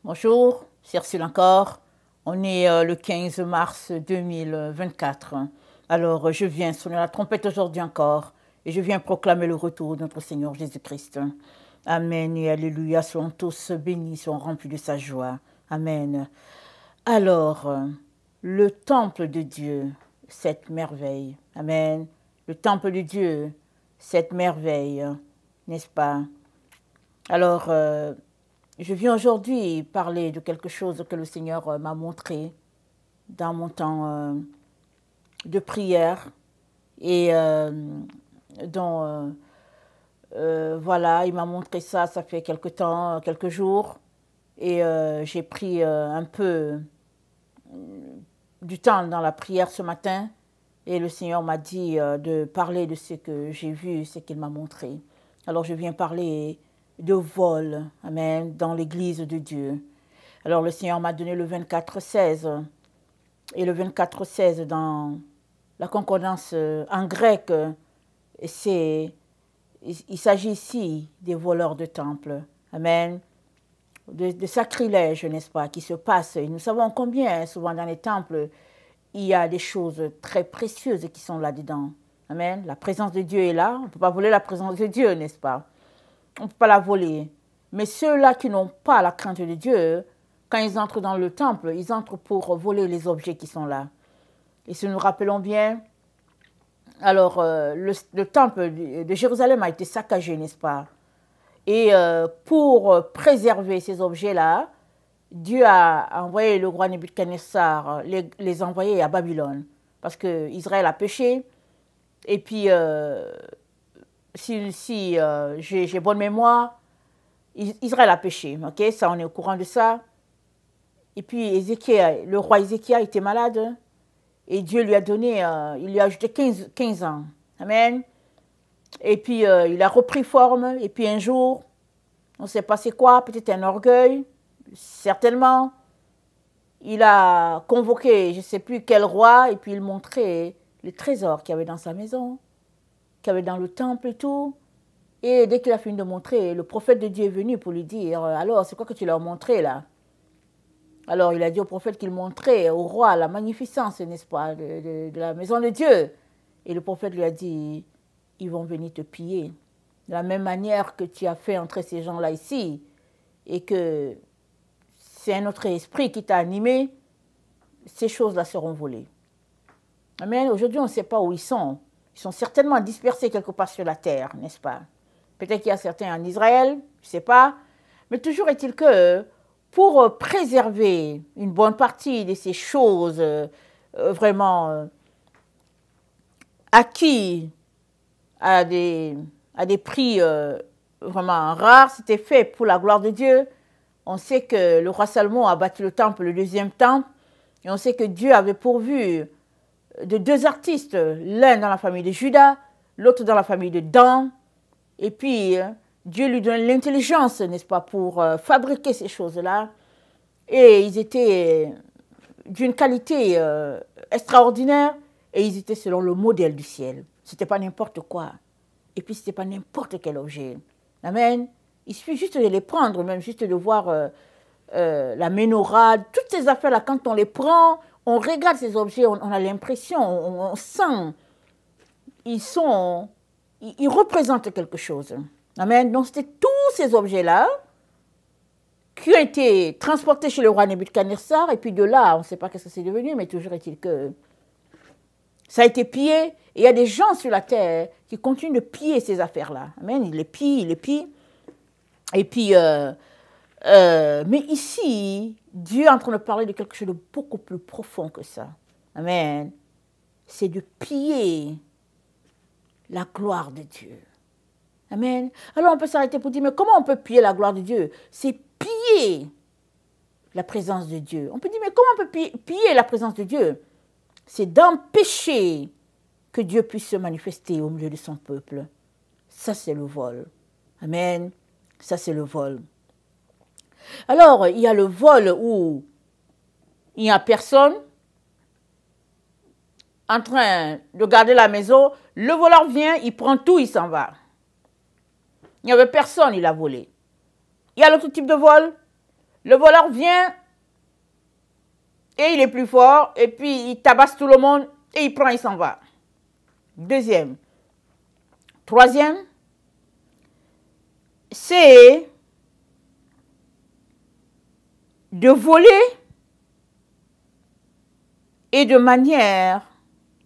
Bonjour, c'est Ursule encore. On est le 15 mars 2024. Alors, je viens sonner la trompette aujourd'hui encore et je viens proclamer le retour de notre Seigneur Jésus-Christ. Amen et alléluia, soyons tous bénis, soyons remplis de sa joie. Amen. Alors, le temple de Dieu, cette merveille. Amen. Le temple de Dieu, cette merveille, n'est-ce pas? Alors, je viens aujourd'hui parler de quelque chose que le Seigneur m'a montré dans mon temps de prière et dont, voilà, il m'a montré ça fait quelque temps, quelques jours, et j'ai pris un peu du temps dans la prière ce matin, et le Seigneur m'a dit de parler de ce que j'ai vu, ce qu'il m'a montré. Alors je viens parler de vol, amen, dans l'église de Dieu. Alors le Seigneur m'a donné le 24-16, et le 24-16 dans la concordance en grec, il s'agit ici des voleurs de temple, amen, de sacrilèges, n'est-ce pas, qui se passent. Et nous savons combien souvent dans les temples, il y a des choses très précieuses qui sont là-dedans, amen. La présence de Dieu est là, on ne peut pas voler la présence de Dieu, n'est-ce pas? On ne peut pas la voler. Mais ceux-là qui n'ont pas la crainte de Dieu, quand ils entrent dans le temple, ils entrent pour voler les objets qui sont là. Et si nous rappelons bien, alors le temple de Jérusalem a été saccagé, n'est-ce pas? Et pour préserver ces objets-là, Dieu a envoyé le roi Nebuchadnezzar, les envoyer à Babylone. Parce qu'Israël a péché. Et puis, si j'ai bonne mémoire, Israël a péché, ok? Ça, on est au courant de ça. Et puis, le roi Ézéchiel était malade, et Dieu lui a donné, il lui a ajouté 15 ans. Amen. Et puis, il a repris forme, et puis un jour, on ne sait pas c'est quoi, peut-être un orgueil, certainement. Il a convoqué, je ne sais plus quel roi, et puis il montrait les trésors qu'il y avait dans sa maison, qu'il y avait dans le temple et tout. Et dès qu'il a fini de montrer, le prophète de Dieu est venu pour lui dire, alors, c'est quoi que tu leur as montré là? Alors, il a dit au prophète qu'il montrait au roi la magnificence, n'est-ce pas, de la maison de Dieu. Et le prophète lui a dit, ils vont venir te piller. De la même manière que tu as fait entrer ces gens-là ici, et que c'est un autre esprit qui t'a animé, ces choses-là seront volées. Amen. Aujourd'hui, on ne sait pas où ils sont. Ils sont certainement dispersés quelque part sur la terre, n'est-ce pas? Peut-être qu'il y a certains en Israël, je ne sais pas. Mais toujours est-il que pour préserver une bonne partie de ces choses vraiment acquis à des prix vraiment rares, c'était fait pour la gloire de Dieu. On sait que le roi Salomon a bâti le temple, le deuxième temple, et on sait que Dieu avait pourvu de deux artistes, l'un dans la famille de Juda, l'autre dans la famille de Dan, et puis Dieu lui donne l'intelligence, n'est-ce pas, pour fabriquer ces choses-là, et ils étaient d'une qualité extraordinaire, et ils étaient selon le modèle du ciel. C'était pas n'importe quoi, et puis c'était pas n'importe quel objet. Amen. Il suffit juste de les prendre, même juste de voir la menorah, toutes ces affaires-là, quand on les prend, on regarde ces objets, on a l'impression, on sent, ils représentent quelque chose. Amen. Donc c'était tous ces objets-là qui ont été transportés chez le roi Nebuchadnezzar, et puis de là, on ne sait pas ce que c'est devenu, mais toujours est-il que ça a été pillé, et il y a des gens sur la terre qui continuent de piller ces affaires-là. Amen. Ils les pillent. Et puis, mais ici, Dieu est en train de parler de quelque chose de beaucoup plus profond que ça. Amen. C'est de piller la gloire de Dieu. Amen. Alors on peut s'arrêter pour dire, mais comment on peut piller la gloire de Dieu? C'est piller la présence de Dieu. On peut dire, mais comment on peut piller la présence de Dieu? C'est d'empêcher que Dieu puisse se manifester au milieu de son peuple. Ça, c'est le vol. Amen. Ça, c'est le vol. Alors, il y a le vol où il n'y a personne en train de garder la maison. Le voleur vient, il prend tout, il s'en va. Il n'y avait personne, il a volé. Il y a l'autre type de vol. Le voleur vient et il est plus fort et puis il tabasse tout le monde et il prend, il s'en va. Deuxième. Troisième, c'est de voler et de manière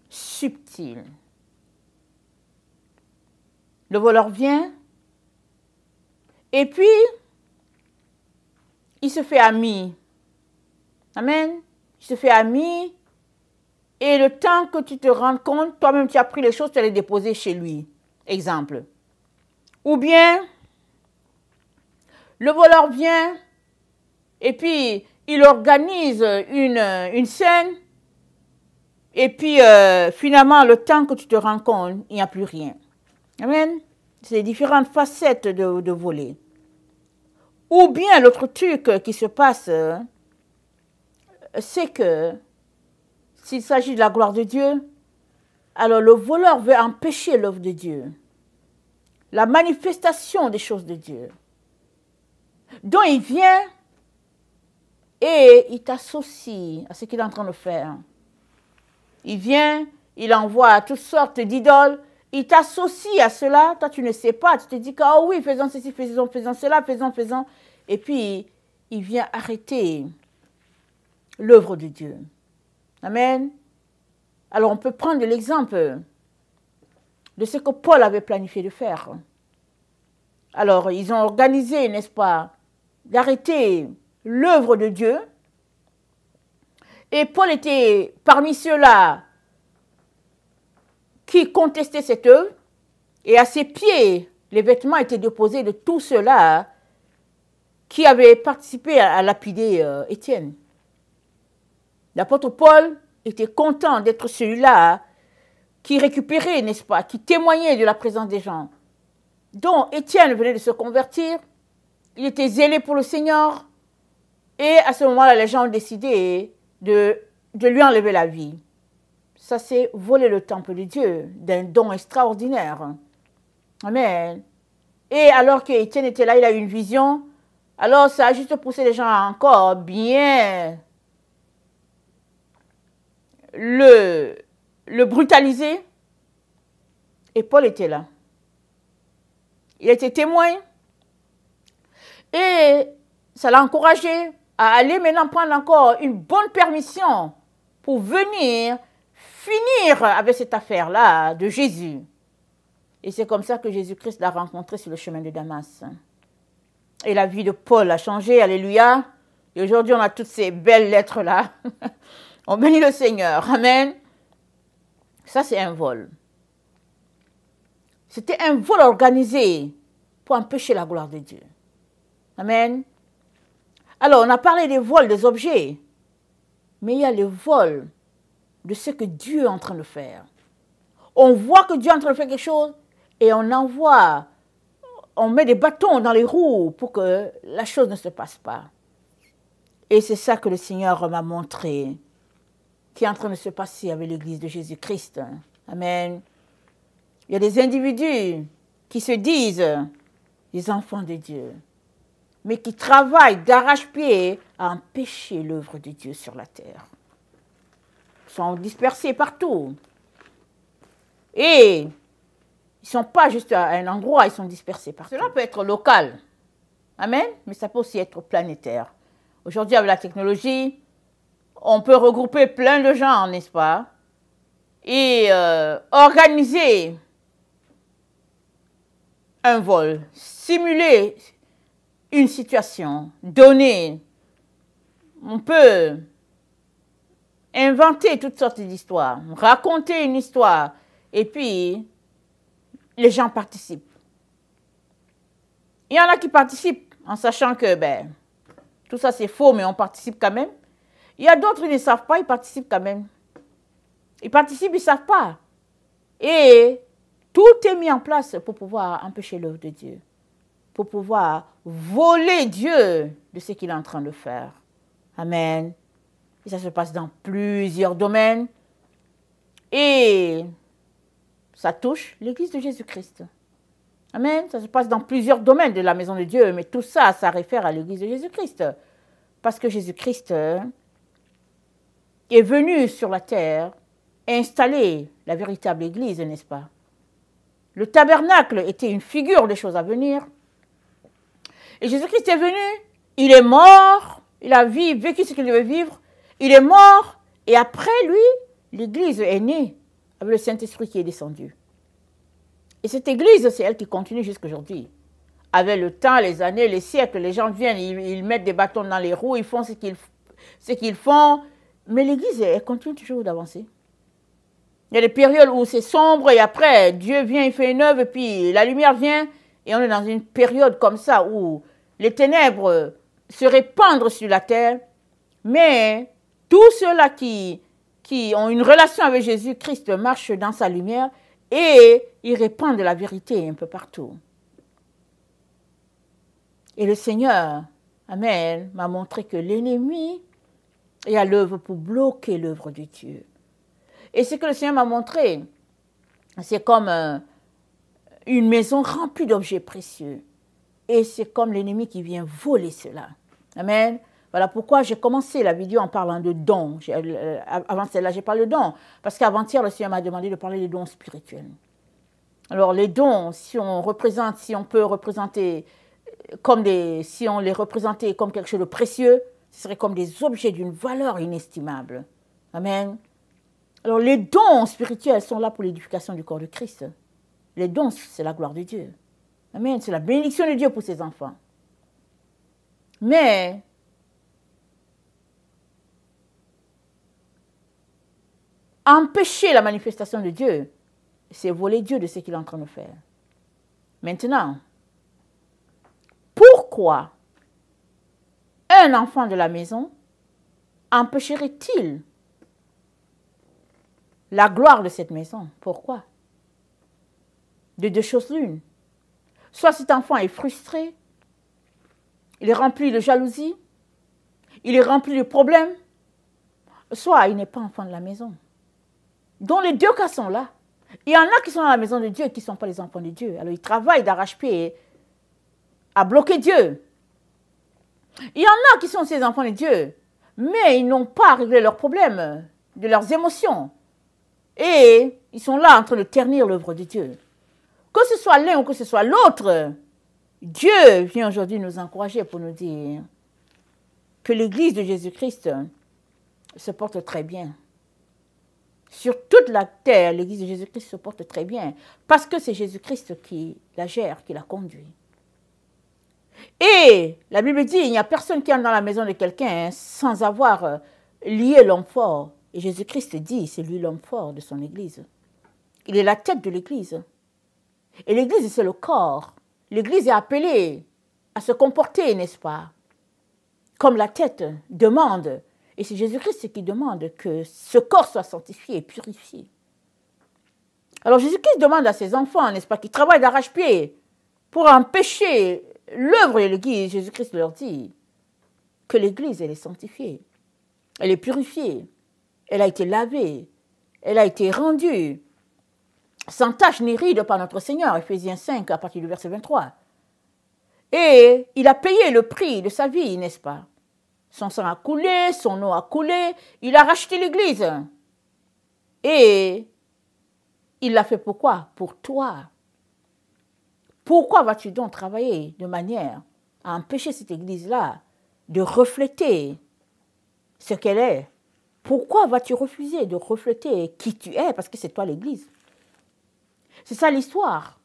subtile. Le voleur vient et puis il se fait ami. Amen. Il se fait ami et le temps que tu te rends compte, toi-même tu as pris les choses, tu as les déposées chez lui. Exemple. Ou bien, le voleur vient et puis il organise une scène et puis finalement, le temps que tu te rends compte, il n'y a plus rien. Amen. C'est différentes facettes de voler. Ou bien l'autre truc qui se passe, c'est que s'il s'agit de la gloire de Dieu, alors le voleur veut empêcher l'œuvre de Dieu, la manifestation des choses de Dieu. Donc il vient et il t'associe à ce qu'il est en train de faire. Il vient, il envoie toutes sortes d'idoles, il t'associe à cela, toi tu ne sais pas, tu te dis que oh oui, faisons ceci, faisons cela, faisons. Et puis il vient arrêter l'œuvre de Dieu. Amen. Alors on peut prendre l'exemple de ce que Paul avait planifié de faire. Alors ils ont organisé, n'est-ce pas, d'arrêter l'œuvre de Dieu. Et Paul était parmi ceux-là qui contestaient cette œuvre. Et à ses pieds, les vêtements étaient déposés de tous ceux-là qui avaient participé à lapider Étienne. L'apôtre Paul était content d'être celui-là qui récupérait, n'est-ce pas, qui témoignait de la présence des gens. Donc Étienne venait de se convertir, il était zélé pour le Seigneur, et à ce moment-là, les gens ont décidé de lui enlever la vie. Ça, c'est voler le temple de Dieu, d'un don extraordinaire. Amen. Et alors qu'Étienne était là, il a eu une vision, alors ça a juste poussé les gens à encore bien le brutaliser. Et Paul était là. Il était témoin. Et ça l'a encouragé à aller maintenant prendre encore une bonne permission pour venir finir avec cette affaire-là de Jésus. Et c'est comme ça que Jésus-Christ l'a rencontré sur le chemin de Damas. Et la vie de Paul a changé, alléluia. Et aujourd'hui, on a toutes ces belles lettres-là. On bénit le Seigneur, amen. Ça, c'est un vol. C'était un vol organisé pour empêcher la gloire de Dieu. Amen. Alors, on a parlé des vols des objets, mais il y a le vol de ce que Dieu est en train de faire. On voit que Dieu est en train de faire quelque chose et on envoie, on met des bâtons dans les roues pour que la chose ne se passe pas. Et c'est ça que le Seigneur m'a montré, qui est en train de se passer avec l'Église de Jésus-Christ. Amen. Il y a des individus qui se disent les enfants de Dieu, mais qui travaillent d'arrache-pied à empêcher l'œuvre de Dieu sur la terre. Ils sont dispersés partout. Et ils ne sont pas juste à un endroit, ils sont dispersés partout. Cela peut être local. Amen. Mais ça peut aussi être planétaire. Aujourd'hui, avec la technologie, on peut regrouper plein de gens, n'est-ce pas? Et organiser un vol, simuler une situation donnée. On peut inventer toutes sortes d'histoires, raconter une histoire, et puis les gens participent. Il y en a qui participent en sachant que tout ça c'est faux, mais on participe quand même. Il y a d'autres qui ne savent pas, ils participent quand même. Ils participent, ils ne savent pas. Et tout est mis en place pour pouvoir empêcher l'œuvre de Dieu, pour pouvoir voler Dieu de ce qu'il est en train de faire. Amen. Et ça se passe dans plusieurs domaines. Et ça touche l'Église de Jésus-Christ. Amen. Ça se passe dans plusieurs domaines de la maison de Dieu, mais tout ça, ça réfère à l'Église de Jésus-Christ. Parce que Jésus-Christ est venu sur la terre et installer la véritable Église, n'est-ce pas? Le tabernacle était une figure des choses à venir. Et Jésus-Christ est venu, il est mort, il a vécu ce qu'il devait vivre, il est mort, et après lui, l'Église est née avec le Saint-Esprit qui est descendu. Et cette Église, c'est elle qui continue jusqu'à aujourd'hui. Avec le temps, les années, les siècles, les gens viennent, ils mettent des bâtons dans les roues, ils font ce qu'ils font, mais l'Église, elle continue toujours d'avancer. Il y a des périodes où c'est sombre, et après, Dieu vient, il fait une œuvre, et puis la lumière vient, et on est dans une période comme ça où les ténèbres se répandent sur la terre, mais tous ceux-là qui ont une relation avec Jésus-Christ marchent dans sa lumière et ils répandent la vérité un peu partout. Et le Seigneur, Amen, m'a montré que l'ennemi est à l'œuvre pour bloquer l'œuvre de Dieu. Et ce que le Seigneur m'a montré, c'est comme une maison remplie d'objets précieux. Et c'est comme l'ennemi qui vient voler cela. Amen. Voilà pourquoi j'ai commencé la vidéo en parlant de dons. Avant celle-là, j'ai parlé de dons. Parce qu'avant-hier, le Seigneur m'a demandé de parler des dons spirituels. Alors, les dons, si on peut représenter si on les représentait comme quelque chose de précieux, ce serait comme des objets d'une valeur inestimable. Amen. Alors, les dons spirituels sont là pour l'édification du corps de Christ. Les dons, c'est la gloire de Dieu. Amen. C'est la bénédiction de Dieu pour ses enfants. Mais empêcher la manifestation de Dieu, c'est voler Dieu de ce qu'il est en train de faire. Maintenant, pourquoi un enfant de la maison empêcherait-il la gloire de cette maison? Pourquoi? De deux choses l'une. Soit cet enfant est frustré, il est rempli de jalousie, il est rempli de problèmes, soit il n'est pas enfant de la maison. Donc les deux cas sont là. Il y en a qui sont dans la maison de Dieu et qui ne sont pas les enfants de Dieu. Alors ils travaillent d'arrache-pied à bloquer Dieu. Il y en a qui sont ces enfants de Dieu, mais ils n'ont pas réglé leurs problèmes, de leurs émotions. Et ils sont là en train de ternir l'œuvre de Dieu. Que ce soit l'un ou que ce soit l'autre, Dieu vient aujourd'hui nous encourager pour nous dire que l'Église de Jésus-Christ se porte très bien. Sur toute la terre, l'Église de Jésus-Christ se porte très bien parce que c'est Jésus-Christ qui la gère, qui la conduit. Et la Bible dit, il n'y a personne qui entre dans la maison de quelqu'un sans avoir lié l'homme fort. Et Jésus-Christ dit, c'est lui l'homme fort de son Église. Il est la tête de l'Église. Et l'Église, c'est le corps. L'Église est appelée à se comporter, n'est-ce pas? Comme la tête demande. Et c'est Jésus-Christ qui demande que ce corps soit sanctifié et purifié. Alors Jésus-Christ demande à ses enfants, n'est-ce pas, qui travaillent d'arrache-pied pour empêcher l'œuvre de l'Église. Jésus-Christ leur dit que l'Église, elle est sanctifiée, elle est purifiée, elle a été lavée, elle a été rendue sans tache ni ride par notre Seigneur, Ephésiens 5, à partir du verset 23. Et il a payé le prix de sa vie, n'est-ce pas? Son sang a coulé, son eau a coulé, il a racheté l'Église. Et il l'a fait pourquoi? Pour toi. Pourquoi vas-tu donc travailler de manière à empêcher cette Église-là de refléter ce qu'elle est? Pourquoi vas-tu refuser de refléter qui tu es? Parce que c'est toi l'Église. C'est ça l'histoire.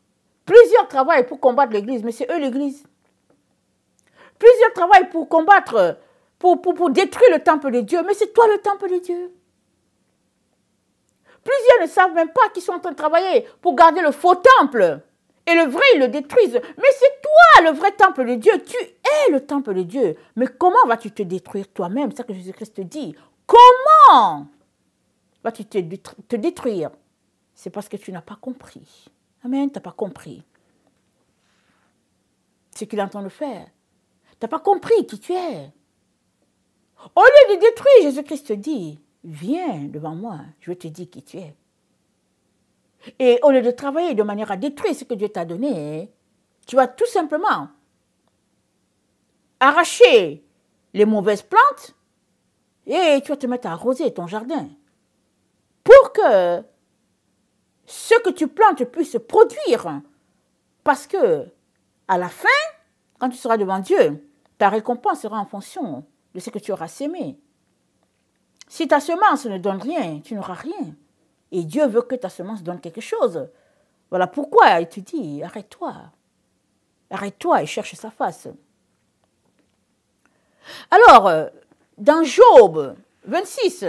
Plusieurs travaillent pour combattre l'Église, mais c'est eux l'Église. Plusieurs travaillent pour combattre, pour détruire le temple de Dieu, mais c'est toi le temple de Dieu. Plusieurs ne savent même pas qu'ils sont en train de travailler pour garder le faux temple. Et le vrai, ils le détruisent. Mais c'est toi le vrai temple de Dieu. Tu es le temple de Dieu. Mais comment vas-tu te détruire toi-même? C'est ça que Jésus-Christ te dit. Comment vas-tu te détruire? C'est parce que tu n'as pas compris. Amen, tu n'as pas compris ce qu'il est en train de faire. Tu n'as pas compris qui tu es. Au lieu de détruire, Jésus-Christ te dit, viens devant moi, je vais te dire qui tu es. Et au lieu de travailler de manière à détruire ce que Dieu t'a donné, tu vas tout simplement arracher les mauvaises plantes et tu vas te mettre à arroser ton jardin pour que ce que tu plantes puisse produire. Parce que, à la fin, quand tu seras devant Dieu, ta récompense sera en fonction de ce que tu auras sémé. Si ta semence ne donne rien, tu n'auras rien. Et Dieu veut que ta semence donne quelque chose. Voilà pourquoi il te dit, arrête-toi. Arrête-toi et cherche sa face. Alors, dans Job 26,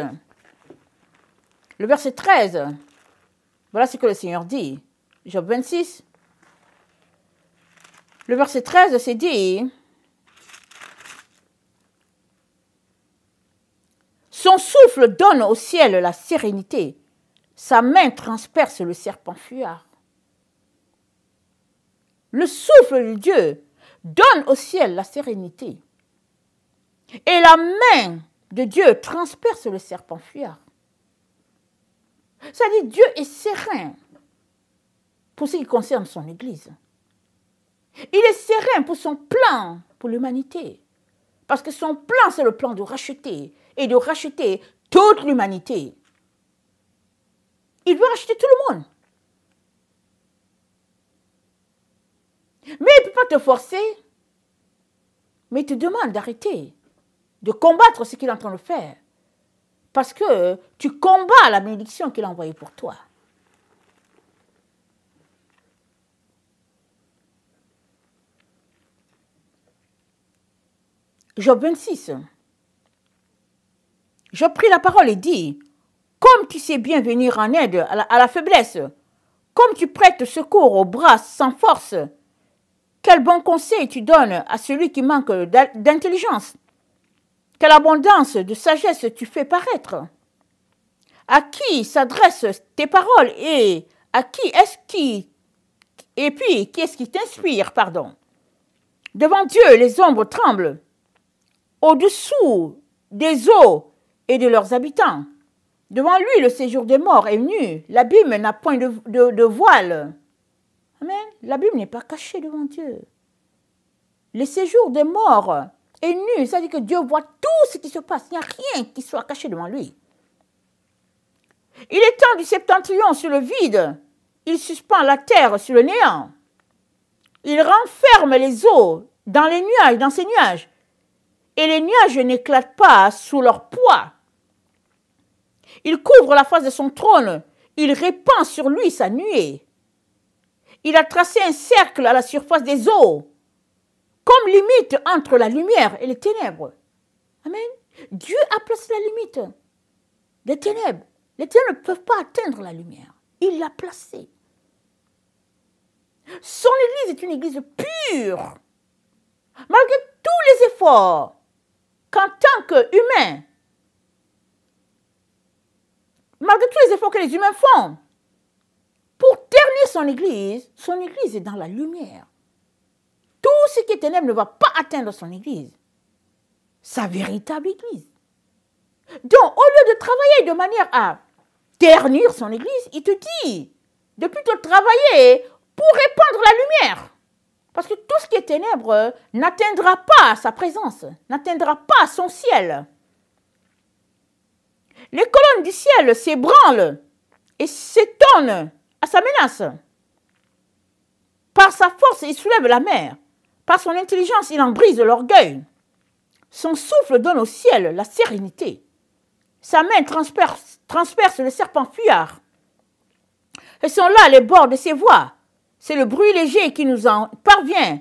le verset 13, voilà ce que le Seigneur dit. Job 26, le verset 13, c'est dit, son souffle donne au ciel la sérénité, sa main transperce le serpent fuyard. Le souffle de Dieu donne au ciel la sérénité. Et la main de Dieu transperce le serpent fuyard. C'est-à-dire Dieu est serein pour ce qui concerne son Église. Il est serein pour son plan pour l'humanité. Parce que son plan, c'est le plan de racheter. Et de racheter toute l'humanité. Il veut racheter tout le monde. Mais il ne peut pas te forcer. Mais il te demande d'arrêter. De combattre ce qu'il est en train de faire. Parce que tu combats la bénédiction qu'il a envoyée pour toi. Job 26. Je pris la parole et dis, comme tu sais bien venir en aide à la faiblesse, comme tu prêtes secours aux bras sans force, quel bon conseil tu donnes à celui qui manque d'intelligence. Quelle abondance de sagesse tu fais paraître. À qui s'adressent tes paroles et à qui est-ce qui... Et puis, qui est-ce qui t'inspire, pardon. Devant Dieu, les ombres tremblent. Au-dessous des eaux et de leurs habitants. Devant lui, le séjour des morts est nu. L'abîme n'a point de voile. Amen. L'abîme n'est pas caché devant Dieu. Le séjour des morts est nu. C'est-à-dire que Dieu voit tout ce qui se passe. Il n'y a rien qui soit caché devant lui. Il étend du septentrion sur le vide. Il suspend la terre sur le néant. Il renferme les eaux dans les nuages, dans ses nuages. Et les nuages n'éclatent pas sous leur poids. Il couvre la face de son trône. Il répand sur lui sa nuée. Il a tracé un cercle à la surface des eaux, comme limite entre la lumière et les ténèbres. Amen. Dieu a placé la limite des ténèbres. Les ténèbres ne peuvent pas atteindre la lumière. Il l'a placée. Son église est une église pure. Malgré tous les efforts qu'en tant qu'humain, malgré tous les efforts que les humains font, pour ternir son église est dans la lumière. Tout ce qui est ténèbres ne va pas atteindre son église. Sa véritable église. Donc, au lieu de travailler de manière à ternir son église, il te dit de plutôt travailler pour répandre la lumière. Parce que tout ce qui est ténèbres n'atteindra pas sa présence, n'atteindra pas son ciel. Les colonnes du ciel s'ébranlent et s'étonnent à sa menace. Par sa force, il soulève la mer. Par son intelligence, il en brise l'orgueil. Son souffle donne au ciel la sérénité. Sa main transperce le serpent fuyard. Ce sont là les bords de ses voies. C'est le bruit léger qui nous en parvient,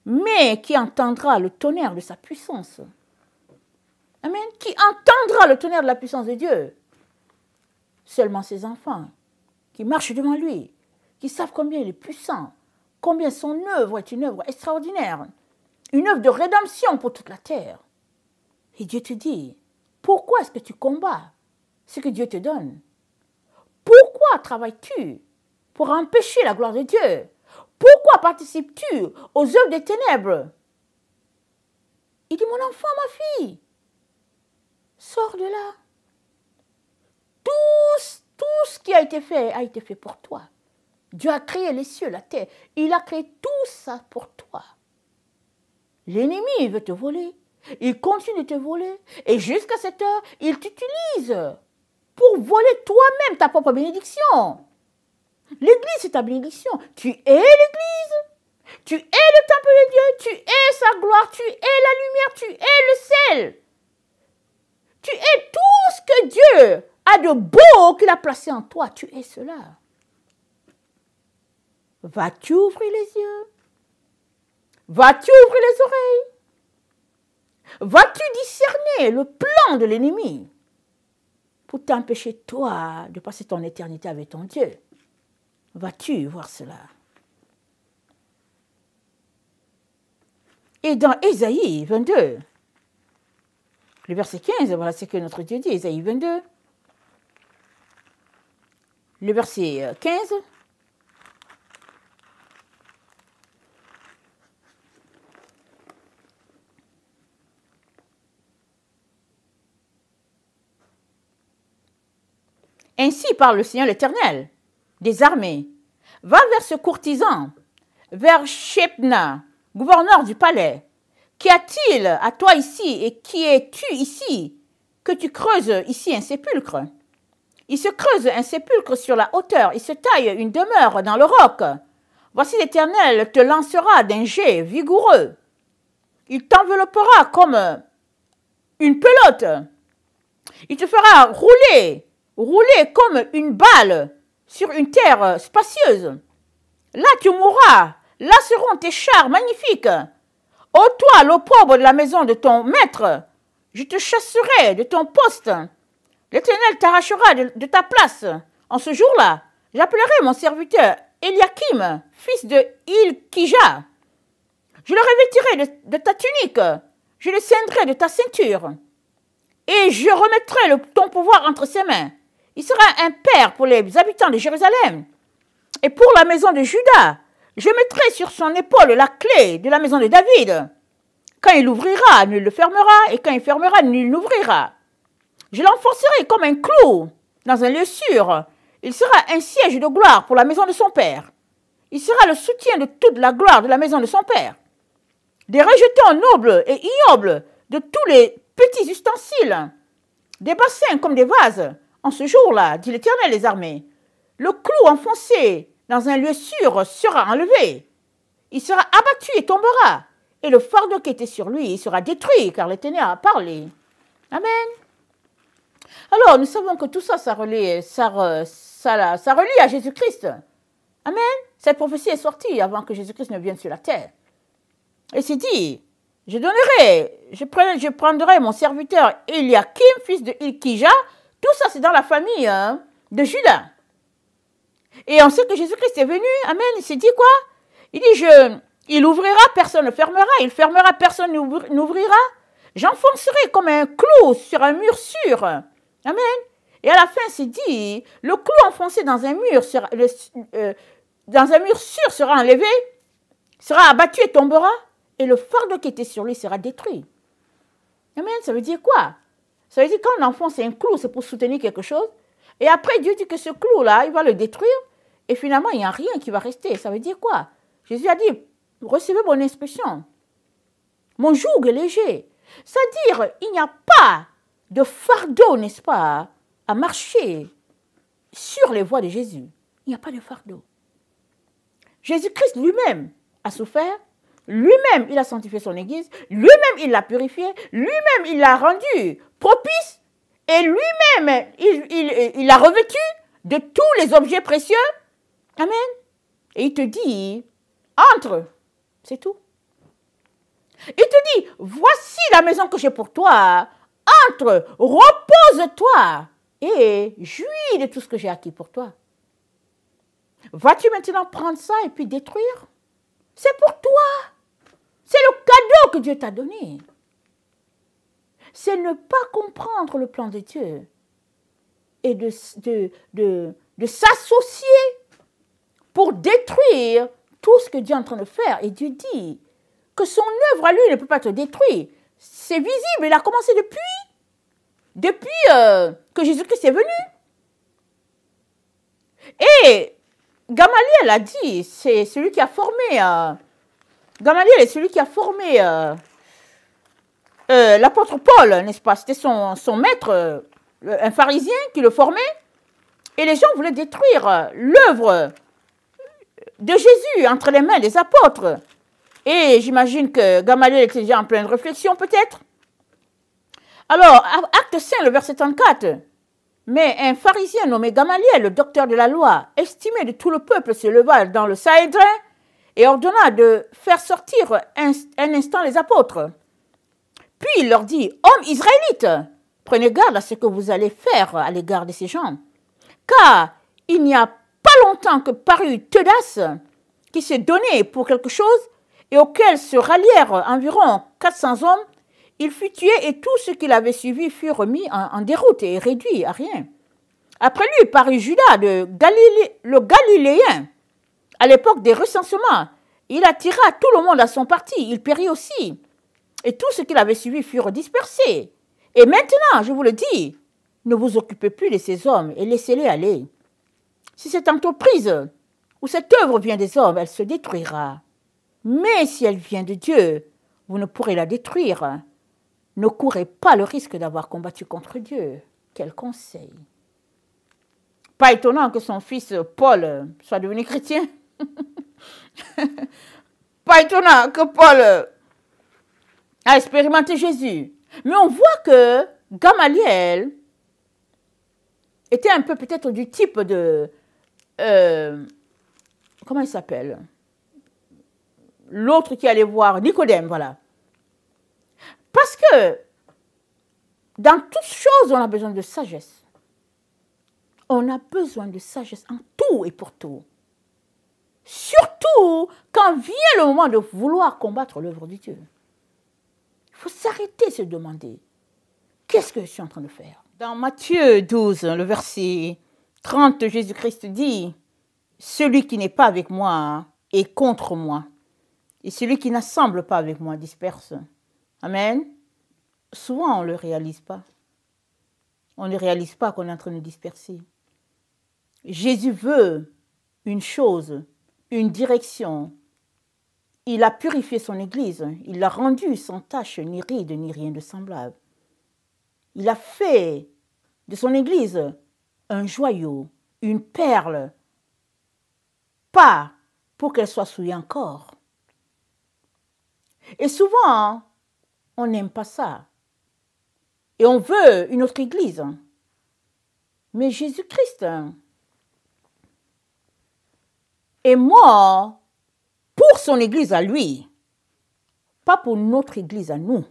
mais qui entendra le tonnerre de sa puissance. Amen. Qui entendra le tonnerre de la puissance de Dieu? Seulement ses enfants qui marchent devant lui, qui savent combien il est puissant, combien son œuvre est une œuvre extraordinaire, une œuvre de rédemption pour toute la terre. Et Dieu te dit, pourquoi est-ce que tu combats ce que Dieu te donne? Pourquoi travailles-tu pour empêcher la gloire de Dieu? Pourquoi participes-tu aux œuvres des ténèbres? Il dit, mon enfant, ma fille, sors de là. Tout ce qui a été fait pour toi. Dieu a créé les cieux, la terre. Il a créé tout ça pour toi. L'ennemi veut te voler. Il continue de te voler. Et jusqu'à cette heure, il t'utilise pour voler toi-même ta propre bénédiction. L'Église, c'est ta bénédiction. Tu es l'Église. Tu es le temple de Dieu. Tu es sa gloire. Tu es la lumière. Tu es le sel. Tu es tout ce que Dieu a de beau qu'il a placé en toi. Tu es cela. Vas-tu ouvrir les yeux? Vas-tu ouvrir les oreilles? Vas-tu discerner le plan de l'ennemi pour t'empêcher, toi, de passer ton éternité avec ton Dieu? Vas-tu voir cela? Et dans Ésaïe 22, le verset 15, voilà ce que notre Dieu dit, Ésaïe 22, le verset 15. Ainsi parle le Seigneur l'Éternel des armées. Va vers ce courtisan, vers Shebna, gouverneur du palais. Qu'y a-t-il à toi ici et qui es-tu ici que tu creuses ici un sépulcre? Il se creuse un sépulcre sur la hauteur, il se taille une demeure dans le roc. Voici l'Éternel te lancera d'un jet vigoureux. Il t'enveloppera comme une pelote. Il te fera rouler comme une balle sur une terre spacieuse. Là tu mourras, là seront tes chars magnifiques. Ô toi, l'opprobre de la maison de ton maître, je te chasserai de ton poste. L'Éternel t'arrachera de ta place. En ce jour-là, j'appellerai mon serviteur Eliakim, fils de Hilkija. Je le revêtirai de ta tunique, je le ceindrai de ta ceinture, et je remettrai ton pouvoir entre ses mains. Il sera un père pour les habitants de Jérusalem. Et pour la maison de Juda, je mettrai sur son épaule la clé de la maison de David. Quand il ouvrira, nul le fermera, et quand il fermera, nul n'ouvrira. Je l'enfoncerai comme un clou dans un lieu sûr. Il sera un siège de gloire pour la maison de son père. Il sera le soutien de toute la gloire de la maison de son père. Des rejetons nobles et ignobles de tous les petits ustensiles, des bassins comme des vases. En ce jour-là, dit l'Éternel des armées, le clou enfoncé dans un lieu sûr sera enlevé. Il sera abattu et tombera. Et le fardeau qui était sur lui sera détruit, car l'Éternel a parlé. Amen. Alors, nous savons que tout ça, ça relie à Jésus-Christ. Amen. Cette prophétie est sortie avant que Jésus-Christ ne vienne sur la terre. Et c'est dit, je prendrai mon serviteur Eliakim, fils de Hilkija. Tout ça, c'est dans la famille de Juda. Et on sait que Jésus-Christ est venu. Amen. Il s'est dit quoi? Il dit, il ouvrira, personne ne fermera. Il fermera, personne n'ouvrira. J'enfoncerai comme un clou sur un mur sûr. Amen. Et à la fin, c'est dit, le clou enfoncé dans un mur sûr sera enlevé, sera abattu et tombera, et le fardeau qui était sur lui sera détruit. Amen. Ça veut dire quoi? Ça veut dire quand on enfonce un clou, c'est pour soutenir quelque chose. Et après, Dieu dit que ce clou-là, il va le détruire. Et finalement, il n'y a rien qui va rester. Ça veut dire quoi? Jésus a dit, recevez mon instruction. Mon joug est léger. C'est-à-dire, il n'y a pas de fardeau, n'est-ce pas, à marcher sur les voies de Jésus. Il n'y a pas de fardeau. Jésus-Christ lui-même a souffert. Lui-même, il a sanctifié son Église. Lui-même, il l'a purifié. Lui-même, il l'a rendu propice. Et lui-même, il l'a revêtu de tous les objets précieux. Amen. Et il te dit, entre. C'est tout. Il te dit, voici la maison que j'ai pour toi. Entre, repose-toi et jouis de tout ce que j'ai acquis pour toi. Vas-tu maintenant prendre ça et puis détruire? C'est pour toi. C'est le cadeau que Dieu t'a donné. C'est ne pas comprendre le plan de Dieu et de s'associer pour détruire tout ce que Dieu est en train de faire. Et Dieu dit que son œuvre à lui ne peut pas être détruite. C'est visible, il a commencé depuis que Jésus-Christ est venu. Et Gamaliel a dit, c'est celui qui a formé, Gamaliel est celui qui a formé l'apôtre Paul, n'est-ce pas? C'était son maître, un pharisien qui le formait. Et les gens voulaient détruire l'œuvre de Jésus entre les mains des apôtres. Et j'imagine que Gamaliel était déjà en pleine réflexion, peut-être. Alors, acte 5, le verset 34. Mais un pharisien nommé Gamaliel, le docteur de la loi, estimé de tout le peuple, se leva dans le Sanhédrin et ordonna de faire sortir un instant les apôtres. Puis il leur dit, hommes israélites, prenez garde à ce que vous allez faire à l'égard de ces gens. Car il n'y a pas longtemps que parut Theudas, qui s'est donné pour quelque chose et auquel se rallièrent environ 400 hommes. Il fut tué et tous ceux qui l'avaient suivi furent remis en déroute et réduits à rien. Après lui parut Judas, le Galiléen, à l'époque des recensements. Il attira tout le monde à son parti, il périt aussi. Et tous ceux qui l'avaient suivi furent dispersés. Et maintenant, je vous le dis, ne vous occupez plus de ces hommes et laissez-les aller. Si cette entreprise ou cette œuvre vient des hommes, elle se détruira. Mais si elle vient de Dieu, vous ne pourrez la détruire. Ne courez pas le risque d'avoir combattu contre Dieu. Quel conseil! Pas étonnant que son fils Paul soit devenu chrétien. Pas étonnant que Paul a expérimenté Jésus. Mais on voit que Gamaliel était un peu peut-être du type de... comment il s'appelle? L'autre qui allait voir Nicodème, voilà. Parce que dans toutes choses, on a besoin de sagesse. On a besoin de sagesse en tout et pour tout. Surtout quand vient le moment de vouloir combattre l'œuvre de Dieu. Il faut s'arrêter et se demander, qu'est-ce que je suis en train de faire? Dans Matthieu 12, le verset 30, Jésus-Christ dit, « Celui qui n'est pas avec moi est contre moi, et celui qui n'assemble pas avec moi disperse. » Amen. Souvent, on ne le réalise pas. On ne réalise pas qu'on est en train de disperser. Jésus veut une chose, une direction. Il a purifié son Église. Il l'a rendue sans tache, ni ride, ni rien de semblable. Il a fait de son Église un joyau, une perle, pas pour qu'elle soit souillée encore. Et souvent, on n'aime pas ça. Et on veut une autre Église. Mais Jésus-Christ est mort pour son Église à lui, pas pour notre Église à nous.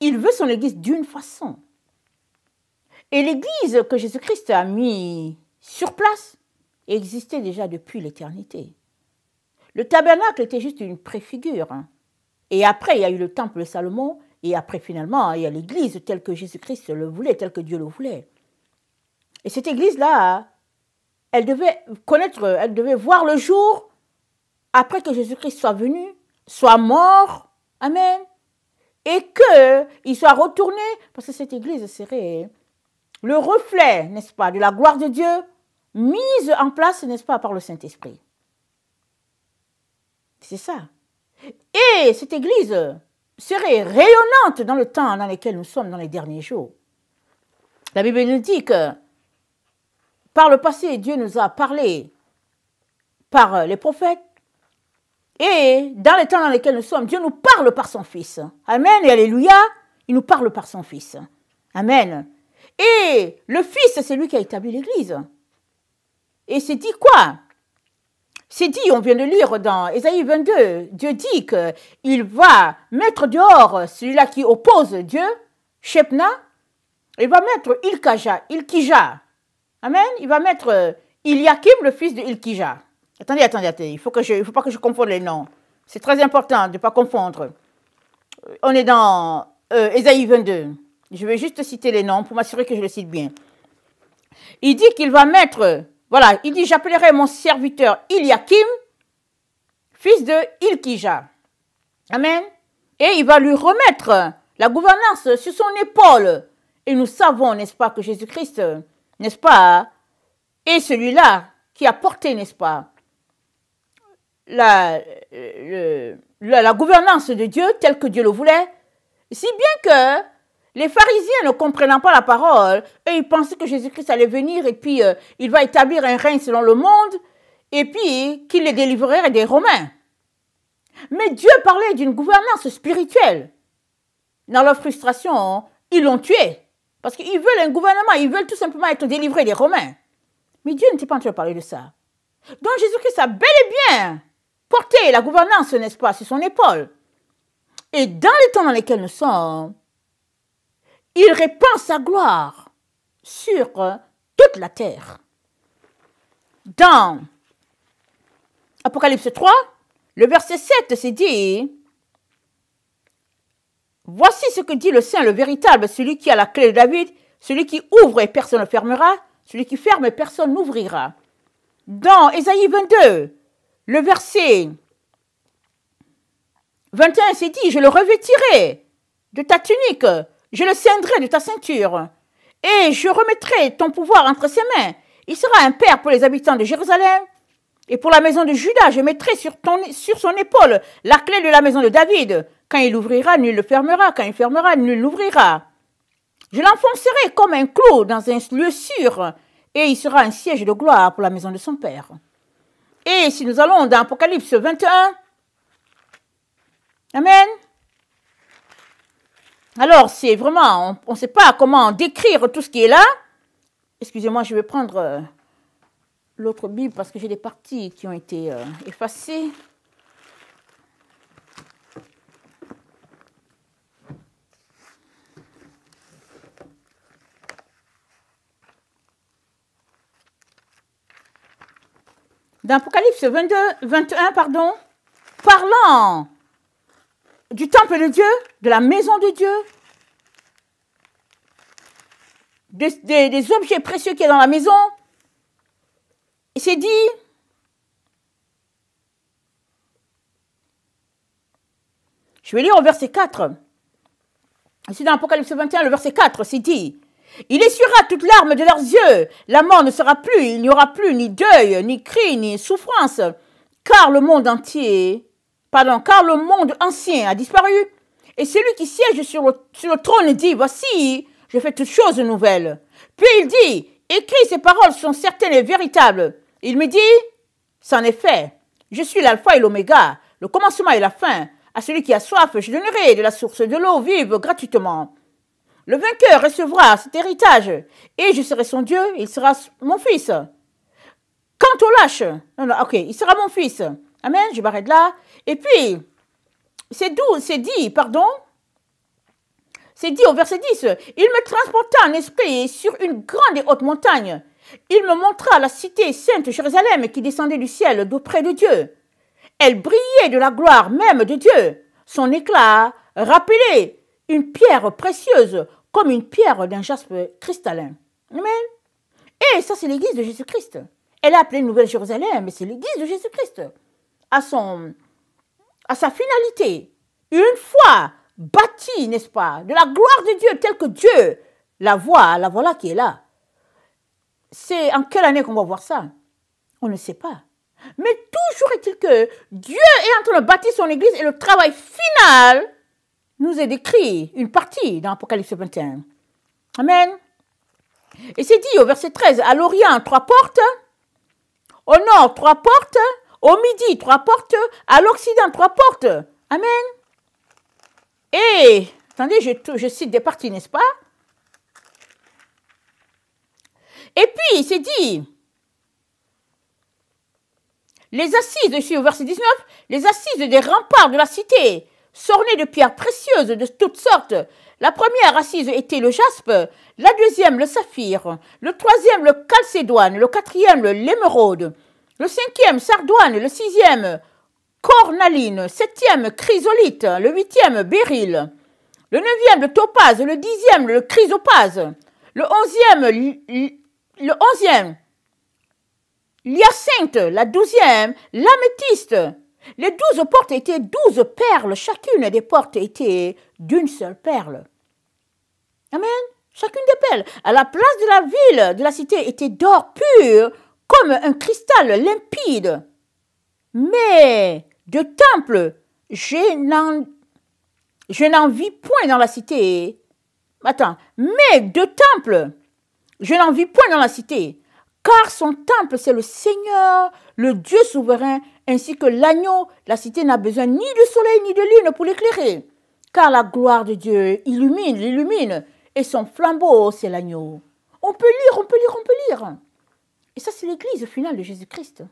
Il veut son Église d'une façon. Et l'Église que Jésus-Christ a mis sur place existait déjà depuis l'éternité. Le tabernacle était juste une préfigure. Et après, il y a eu le temple de Salomon. Et après, finalement, il y a l'Église telle que Jésus-Christ le voulait, telle que Dieu le voulait. Et cette Église-là, elle devait connaître, elle devait voir le jour après que Jésus-Christ soit venu, soit mort. Amen. Et qu'il soit retourné, parce que cette Église serait le reflet, n'est-ce pas, de la gloire de Dieu, mise en place, n'est-ce pas, par le Saint-Esprit. C'est ça. Et cette Église serait rayonnante dans le temps dans lequel nous sommes dans les derniers jours. La Bible nous dit que par le passé, Dieu nous a parlé par les prophètes. Et dans les temps dans lesquels nous sommes, Dieu nous parle par son Fils. Amen et alléluia, il nous parle par son Fils. Amen. Et le Fils, c'est lui qui a établi l'Église. Et c'est dit quoi? C'est dit, on vient de lire dans Ésaïe 22, Dieu dit qu'il va mettre dehors celui-là qui oppose Dieu, Shebna, il va mettre Ilkija. Amen. Il va mettre Eliakim, le fils de Ilkija. Attendez, il faut pas que je confonde les noms. C'est très important de ne pas confondre. On est dans Ésaïe 22. Je vais juste citer les noms pour m'assurer que je le cite bien. Il dit qu'il va mettre... Voilà, il dit, j'appellerai mon serviteur Eliakim, fils de Ilkija. Amen. Et il va lui remettre la gouvernance sur son épaule. Et nous savons, n'est-ce pas, que Jésus-Christ, n'est-ce pas, est celui-là qui a porté, n'est-ce pas, la gouvernance de Dieu telle que Dieu le voulait, si bien que les pharisiens ne comprenant pas la parole, eux ils pensaient que Jésus-Christ allait venir et puis il va établir un règne selon le monde et puis qu'il les délivrerait des Romains. Mais Dieu parlait d'une gouvernance spirituelle. Dans leur frustration, ils l'ont tué. Parce qu'ils veulent un gouvernement, ils veulent tout simplement être délivrés des Romains. Mais Dieu n'était pas en train de parler de ça. Donc Jésus-Christ a bel et bien porté la gouvernance, n'est-ce pas, sur son épaule. Et dans les temps dans lesquels nous sommes, il répand sa gloire sur toute la terre. Dans Apocalypse 3, le verset 7, c'est dit « Voici ce que dit le Saint, le véritable, celui qui a la clé de David, celui qui ouvre et personne ne fermera, celui qui ferme et personne n'ouvrira. » Dans Ésaïe 22, le verset 21, c'est dit « Je le revêtirai de ta tunique, je le ceindrai de ta ceinture, et je remettrai ton pouvoir entre ses mains. Il sera un père pour les habitants de Jérusalem, et pour la maison de Juda, je mettrai sur son épaule la clé de la maison de David. Quand il ouvrira, nul ne fermera. Quand il fermera, nul n'ouvrira. Je l'enfoncerai comme un clou dans un lieu sûr, et il sera un siège de gloire pour la maison de son père. » Et si nous allons dans Apocalypse 21, Amen. Alors, c'est vraiment, on ne sait pas comment décrire tout ce qui est là. Excusez-moi, je vais prendre l'autre Bible parce que j'ai des parties qui ont été effacées. Dans Apocalypse 21, parlant du temple de Dieu, de la maison de Dieu, des objets précieux qu'il y a dans la maison, il s'est dit, je vais lire au verset 4, ici dans Apocalypse 21, le verset 4, c'est dit, « Il essuiera toute larme de leurs yeux, la mort ne sera plus, il n'y aura plus ni deuil, ni cri, ni souffrance, car le monde ancien a disparu. Et celui qui siège sur le trône dit, voici, je fais toutes choses nouvelles. Puis il dit, écris, ces paroles sont certaines et véritables. Il me dit, c'en est fait. Je suis l'alpha et l'oméga, le commencement et la fin. À celui qui a soif, je donnerai de la source de l'eau vive gratuitement. Le vainqueur recevra cet héritage, et je serai son Dieu, il sera mon fils. Quant au lâche, il sera mon fils. Amen, je m'arrête là. Et puis, c'est dit au verset 10, il me transporta en esprit sur une grande et haute montagne. Il me montra la cité sainte Jérusalem qui descendait du ciel d'auprès de Dieu. Elle brillait de la gloire même de Dieu. Son éclat rappelait une pierre précieuse comme une pierre d'un jaspe cristallin. Amen. Et ça, c'est l'église de Jésus-Christ. Elle a appelé Nouvelle Jérusalem, mais c'est l'église de Jésus-Christ. À sa finalité, une fois bâtie, n'est-ce pas, de la gloire de Dieu, telle que Dieu la voilà qui est là. C'est en quelle année qu'on va voir ça? On ne sait pas. Mais toujours est-il que Dieu est en train de bâtir son église et le travail final nous est décrit, une partie dans Apocalypse 21. Amen. Et c'est dit au verset 13, à l'Orient, 3 portes, au nord, 3 portes, au midi, 3 portes, à l'Occident, 3 portes. Amen. Et, attendez, je cite des parties, n'est-ce pas? Et puis, c'est dit, les assises, je suis au verset 19, les assises des remparts de la cité, sornées de pierres précieuses de toutes sortes. La première assise était le jaspe, la deuxième le saphir, le troisième le calcédoine, le quatrième l'émeraude, le cinquième sardoine, le sixième cornaline, septième chrysolite, le huitième béryl, le neuvième le topaze, le dixième le chrysopase, le onzième l'hyacinthe, la 12e l'améthyste. Les 12 portes étaient 12 perles, chacune des portes était d'une seule perle. Amen. Chacune des perles. À la place de la ville, de la cité, était d'or pur, comme un cristal limpide. Mais de temple, je n'en vis point dans la cité. Attends, mais de temple, je n'en vis point dans la cité, car son temple, c'est le Seigneur, le Dieu souverain, ainsi que l'agneau. La cité n'a besoin ni de soleil ni de lune pour l'éclairer, car la gloire de Dieu l'illumine, et son flambeau, c'est l'agneau. On peut lire. Et ça, c'est l'église finale de Jésus-Christ.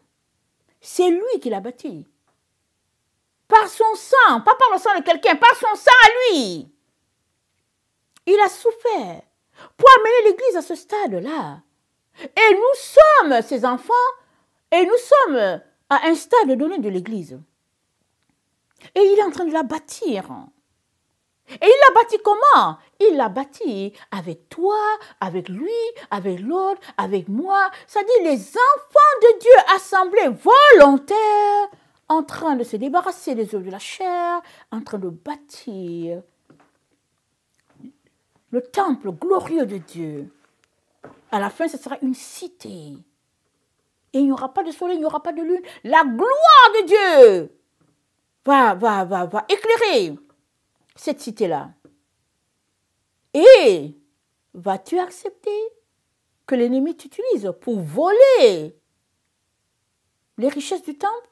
C'est lui qui l'a bâtie. Par son sang, pas par le sang de quelqu'un, par son sang à lui. Il a souffert pour amener l'église à ce stade-là. Et nous sommes ses enfants, et nous sommes à un stade donné de l'église. Et il est en train de la bâtir. Et il l'a bâti comment? Il l'a bâti avec toi, avec lui, avec l'autre, avec moi. C'est-à-dire les enfants de Dieu assemblés volontaires, en train de se débarrasser des œuvres de la chair, en train de bâtir le temple glorieux de Dieu. À la fin, ce sera une cité. Et il n'y aura pas de soleil, il n'y aura pas de lune. La gloire de Dieu va éclairer cette cité-là. Et vas-tu accepter que l'ennemi t'utilise pour voler les richesses du temple?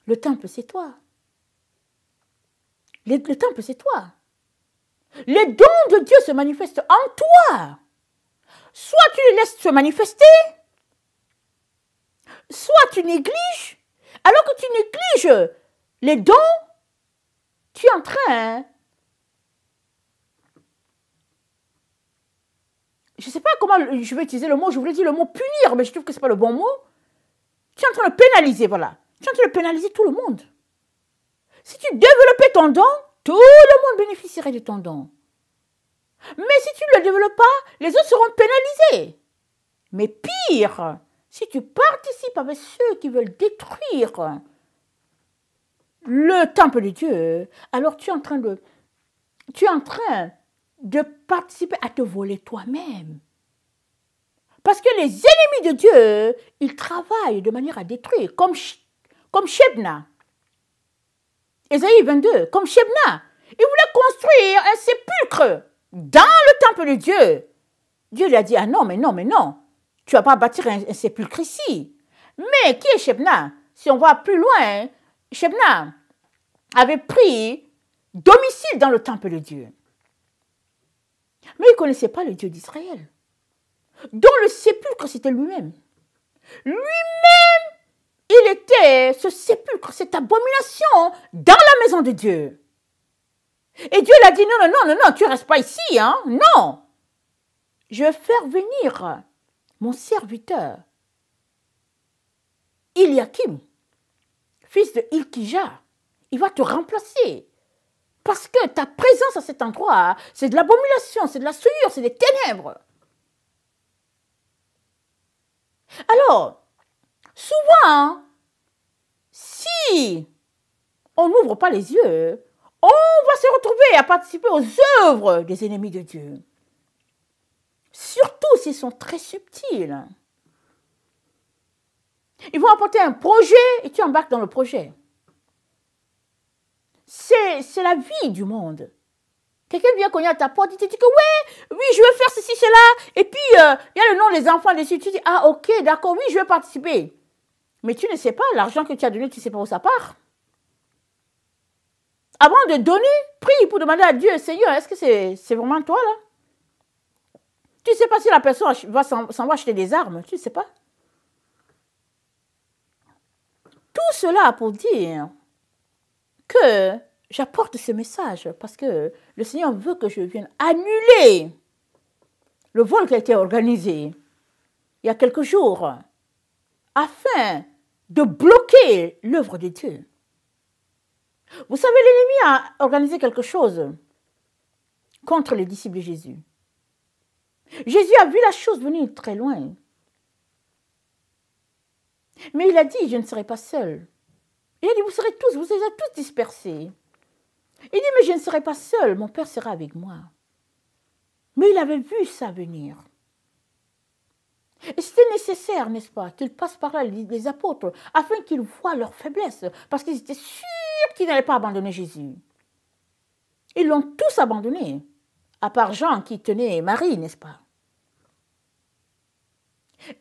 Le temple, c'est toi. Le temple, c'est toi. Les dons de Dieu se manifestent en toi. Soit tu les laisses se manifester, soit tu négliges. Alors que tu négliges les dons, tu es en train, je ne sais pas comment je vais utiliser le mot, je voulais dire le mot punir, mais je trouve que ce n'est pas le bon mot. Tu es en train de pénaliser, voilà. Tu es en train de pénaliser tout le monde. Si tu développais ton don, tout le monde bénéficierait de ton don. Mais si tu ne le développes pas, les autres seront pénalisés. Mais pire, si tu participes avec ceux qui veulent détruire le temple de Dieu, alors tu es en train de participer à te voler toi-même. Parce que les ennemis de Dieu, ils travaillent de manière à détruire, comme Shebna. Ésaïe 22, comme Shebna. Il voulait construire un sépulcre dans le temple de Dieu. Dieu lui a dit, ah non, mais non, tu ne vas pas bâtir un sépulcre ici. Mais qui est Shebna? Si on va plus loin, Shebna avait pris domicile dans le temple de Dieu. Mais il ne connaissait pas le Dieu d'Israël, dont le sépulcre c'était lui-même. Lui-même, il était ce sépulcre, cette abomination dans la maison de Dieu. Et Dieu l'a dit, non, tu ne restes pas ici, hein, non. Je vais faire venir mon serviteur, Eliakim, fils de Hilkija. Il va te remplacer. Parce que ta présence à cet endroit, c'est de l'abomination, c'est de la souillure, c'est des ténèbres. Alors, souvent, si on n'ouvre pas les yeux, on va se retrouver à participer aux œuvres des ennemis de Dieu. Surtout s'ils sont très subtils. Ils vont apporter un projet et tu embarques dans le projet. C'est la vie du monde. Quelqu'un vient cogner à ta porte, il te dit que oui, je veux faire ceci, cela. Et puis, il y a le nom des enfants dessus. Tu dis, ah ok, d'accord, oui, je veux participer. Mais tu ne sais pas, l'argent que tu as donné, tu ne sais pas où ça part. Avant de donner, prie pour demander à Dieu, Seigneur, est-ce que c'est vraiment toi là? Tu ne sais pas si la personne s'en va acheter des armes, tu ne sais pas. Tout cela pour dire que j'apporte ce message parce que le Seigneur veut que je vienne annuler le vol qui a été organisé il y a quelques jours afin de bloquer l'œuvre de Dieu. Vous savez, l'ennemi a organisé quelque chose contre les disciples de Jésus. Jésus a vu la chose venir très loin. Mais il a dit, je ne serai pas seul. Il a dit, vous serez tous dispersés. Il dit, mais je ne serai pas seul, mon Père sera avec moi. Mais il avait vu ça venir. Et c'était nécessaire, n'est-ce pas, qu'ils passent par là, les apôtres, afin qu'ils voient leur faiblesse, parce qu'ils étaient sûrs qu'ils n'allaient pas abandonner Jésus. Ils l'ont tous abandonné, à part Jean qui tenait Marie, n'est-ce pas?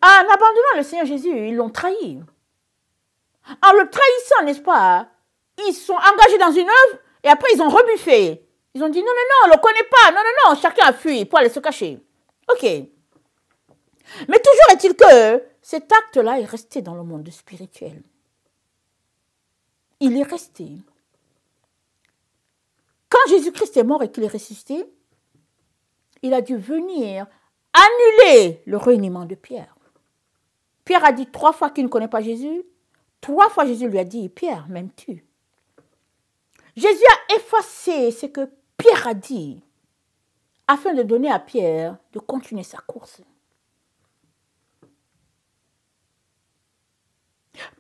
En abandonnant le Seigneur Jésus, ils l'ont trahi. En le trahissant, n'est-ce pas, ils sont engagés dans une œuvre et après ils ont rebuffé. Ils ont dit non, non, non, on ne le connaît pas, non, non, non, chacun a fui pour aller se cacher. Ok. Mais toujours est-il que cet acte-là est resté dans le monde spirituel. Il est resté. Quand Jésus-Christ est mort et qu'il est ressuscité, il a dû venir annuler le reniement de Pierre. Pierre a dit 3 fois qu'il ne connaît pas Jésus. 3 fois Jésus lui a dit, Pierre, m'aimes-tu? Jésus a effacé ce que Pierre a dit afin de donner à Pierre de continuer sa course.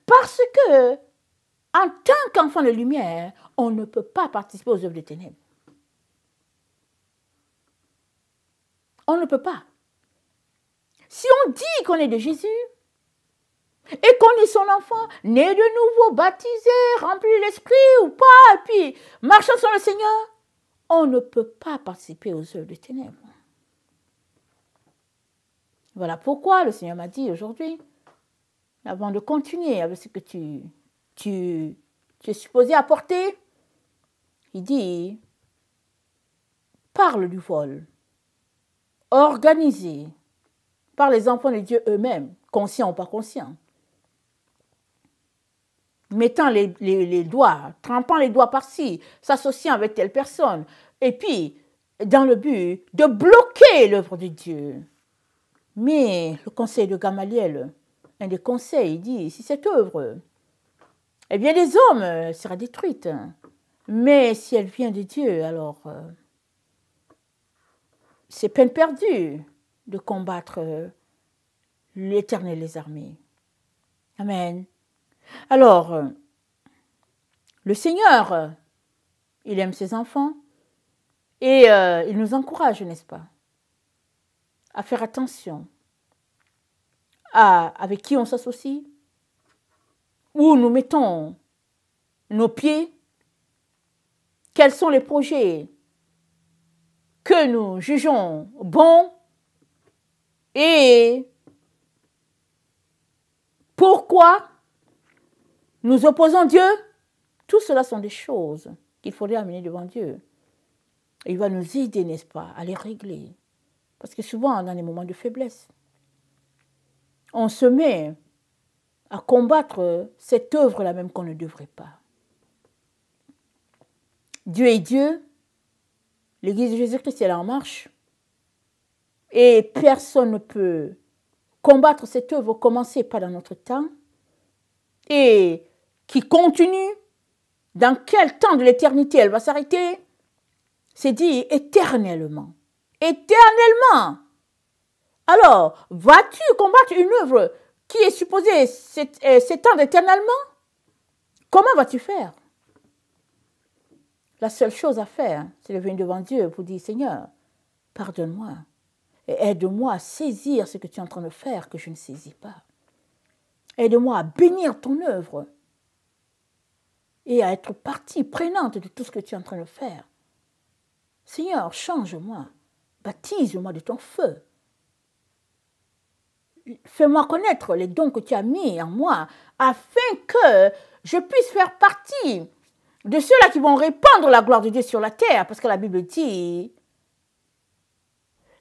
Parce que, en tant qu'enfant de lumière, on ne peut pas participer aux œuvres des ténèbres. On ne peut pas. Si on dit qu'on est de Jésus et qu'on est son enfant, né de nouveau, baptisé, rempli de l'esprit ou pas, et puis marchant sur le Seigneur, on ne peut pas participer aux œuvres des ténèbres. Voilà pourquoi le Seigneur m'a dit aujourd'hui, avant de continuer avec ce que tu es supposé apporter, il dit, parle du vol, organisé par les enfants de Dieu eux-mêmes, conscients ou pas conscients, mettant les doigts, trempant les doigts par-ci, s'associant avec telle personne, et puis dans le but de bloquer l'œuvre de Dieu. Mais le conseil de Gamaliel, un des conseils, il dit, si cette œuvre, eh bien des hommes sera détruite, mais si elle vient de Dieu, alors c'est peine perdue de combattre l'Éternel des armées. Amen. Alors, le Seigneur, il aime ses enfants et il nous encourage, n'est-ce pas, à faire attention avec qui on s'associe, où nous mettons nos pieds, quels sont les projets que nous jugeons bons et pourquoi nous opposons Dieu. Tout cela sont des choses qu'il faudrait amener devant Dieu. Et il va nous aider, n'est-ce pas, à les régler. Parce que souvent, dans les moments de faiblesse, on se met à combattre cette œuvre-là même qu'on ne devrait pas. Dieu est Dieu, l'Église de Jésus-Christ est là en marche, et personne ne peut combattre cette œuvre commencée pas dans notre temps, et qui continue, dans quel temps de l'éternité elle va s'arrêter? C'est dit éternellement. Éternellement. Alors, vas-tu combattre une œuvre qui est supposée s'étendre éternellement? Comment vas-tu faire? La seule chose à faire, c'est de venir devant Dieu pour dire, Seigneur, pardonne-moi et aide-moi à saisir ce que tu es en train de faire que je ne saisis pas. Aide-moi à bénir ton œuvre et à être partie prenante de tout ce que tu es en train de faire. Seigneur, change-moi, baptise-moi de ton feu. Fais-moi connaître les dons que tu as mis en moi afin que je puisse faire partie de ceux-là qui vont répandre la gloire de Dieu sur la terre. Parce que la Bible dit,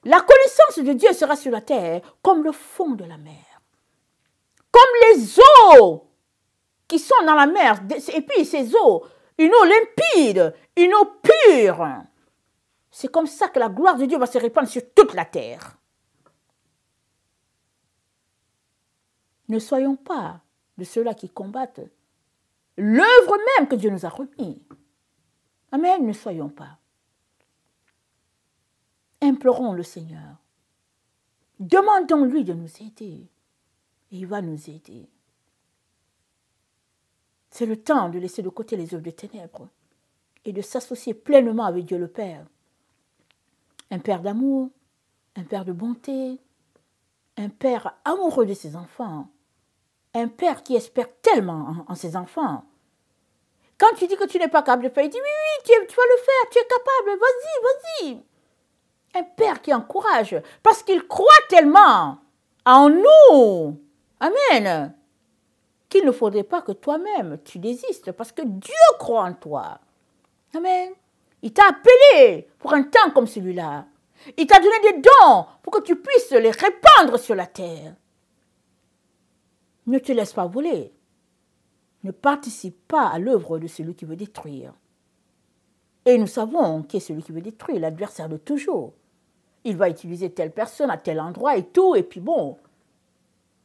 la connaissance de Dieu sera sur la terre comme le fond de la mer. Comme les eaux qui sont dans la mer. Et puis ces eaux, une eau limpide, une eau pure. C'est comme ça que la gloire de Dieu va se répandre sur toute la terre. Ne soyons pas de ceux-là qui combattent l'œuvre même que Dieu nous a remis. Amen, ne soyons pas. Implorons le Seigneur. Demandons-lui de nous aider. Et il va nous aider. C'est le temps de laisser de côté les œuvres des ténèbres et de s'associer pleinement avec Dieu le Père. Un Père d'amour, un Père de bonté, un père amoureux de ses enfants, un père qui espère tellement en ses enfants. Quand tu dis que tu n'es pas capable de faire, il dit oui, tu vas le faire, tu es capable, vas-y, vas-y. Un père qui encourage, parce qu'il croit tellement en nous. Amen. Qu'il ne faudrait pas que toi-même tu désistes, parce que Dieu croit en toi. Amen. Il t'a appelé pour un temps comme celui-là. Il t'a donné des dons pour que tu puisses les répandre sur la terre. Ne te laisse pas voler. Ne participe pas à l'œuvre de celui qui veut détruire. Et nous savons qui est celui qui veut détruire, l'adversaire de toujours. Il va utiliser telle personne à tel endroit et tout, et puis bon,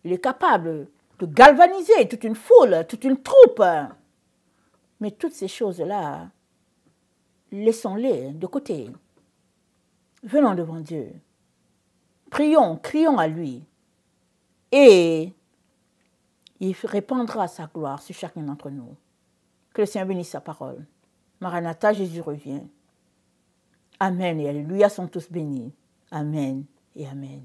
il est capable de galvaniser toute une foule, toute une troupe. Mais toutes ces choses-là, laissons-les de côté. Venons devant Dieu. Prions, crions à lui. Et il répandra sa gloire sur chacun d'entre nous. Que le Seigneur bénisse sa parole. Maranatha, Jésus revient. Amen et alléluia sont tous bénis. Amen et amen.